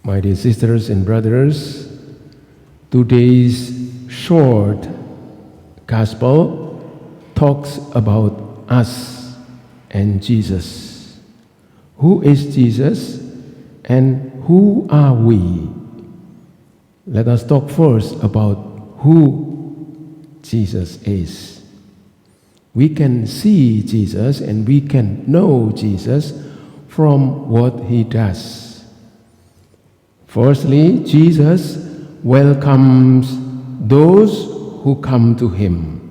My dear sisters and brothers, today's short gospel talks about us and Jesus. Who is Jesus and who are we? Let us talk first about who Jesus is. We can see Jesus and we can know Jesus from what he does. Firstly, Jesus welcomes those who come to him.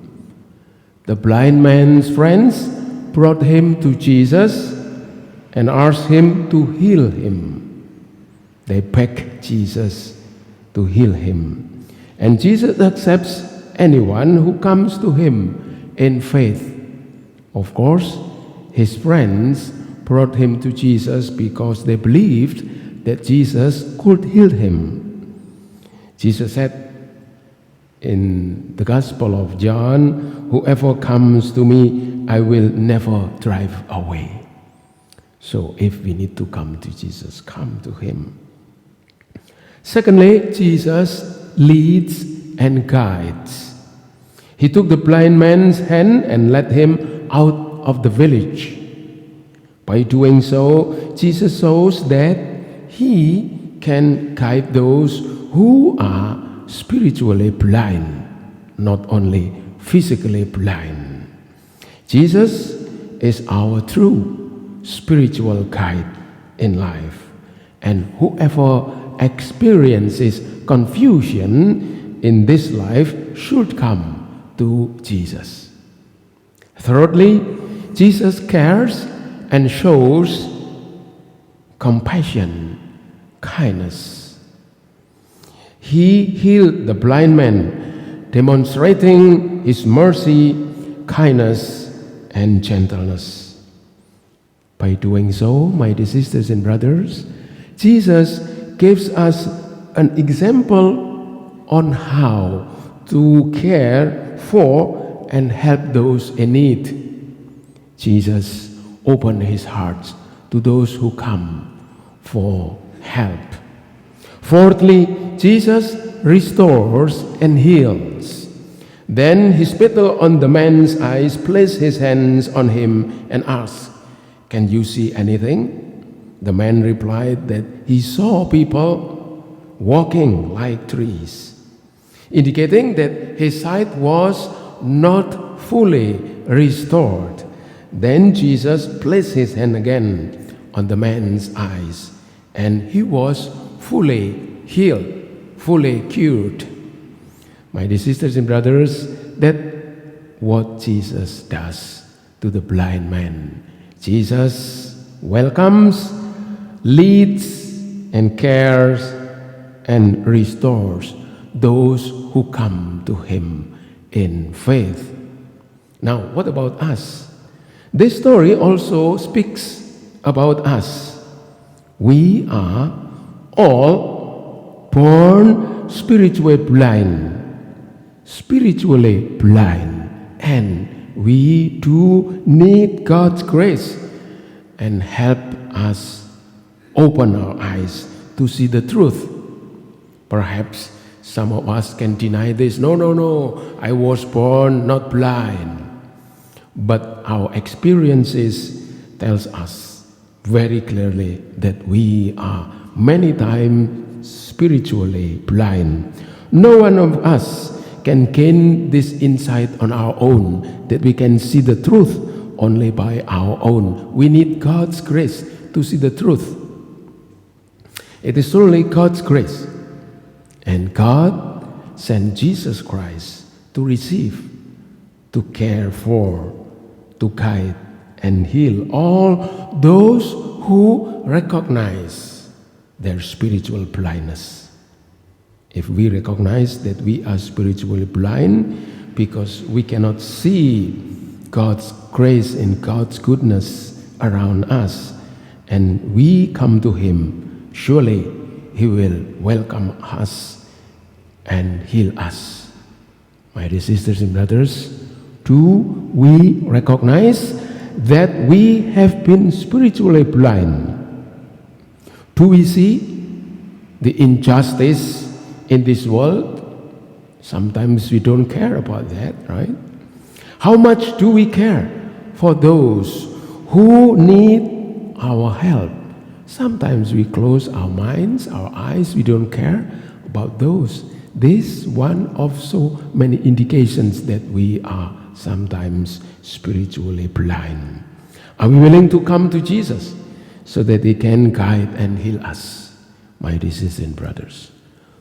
The blind man's friends brought him to Jesus and asked him to heal him. They begged Jesus to heal him. And Jesus accepts anyone who comes to him in faith. Of course, his friends brought him to Jesus because they believed that Jesus could heal him. Jesus said in the Gospel of John, "Whoever comes to me, I will never drive away." So if we need to come to Jesus, come to him. Secondly, Jesus leads and guides. He took the blind man's hand and led him out of the village. By doing so, Jesus shows that he can guide those who are spiritually blind, not only physically blind. Jesus is our true spiritual guide in life, and whoever experiences confusion in this life should come to Jesus. Thirdly, Jesus cares and shows compassion, kindness. He healed the blind man, demonstrating his mercy, kindness, and gentleness. By doing so, my dear sisters and brothers, Jesus gives us an example on how to care for and help those in need. Jesus opened his heart to those who come for help. Fourthly, Jesus restores and heals. Then he spittle on the man's eyes, placed his hands on him, and asked, "Can you see anything?" The man replied that he saw people walking like trees, indicating that his sight was not fully restored. Then Jesus placed his hand again on the man's eyes, and he was fully healed, fully cured. My dear sisters and brothers, that's what Jesus does to the blind man. Jesus welcomes, leads, and cares, and restores those who come to him in faith. Now, what about us? This story also speaks about us. We are all born spiritually blind, and we do need God's grace and help us open our eyes to see the truth. Perhaps some of us can deny this. No, I was born not blind. But our experiences tells us very clearly that we are many times spiritually blind. No one of us can gain this insight on our own, that we can see the truth only by our own. We need God's grace to see the truth. It is only God's grace. And God sent Jesus Christ to receive, to care for, to guide and heal all those who recognize their spiritual blindness. If we recognize that we are spiritually blind because we cannot see God's grace and God's goodness around us, and we come to him, surely he will welcome us and heal us. My dear sisters and brothers, do we recognize that we have been spiritually blind? Do we see the injustice in this world, sometimes we don't care about that, right? How much do we care for those who need our help? Sometimes we close our minds, our eyes, we don't care about those. This is one of so many indications that we are sometimes spiritually blind. Are we willing to come to Jesus so that He can guide and heal us? My sisters and brothers,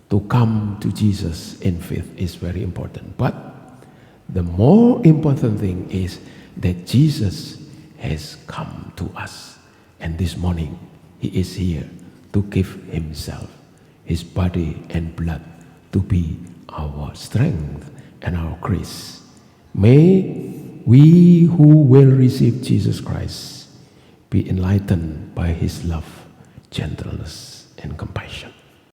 to come to Jesus in faith is very important. But the more important thing is that Jesus has come to us. And this morning, He is here to give Himself, His body and blood, to be our strength and our grace. May we who will receive Jesus Christ be enlightened by His love, gentleness, and compassion.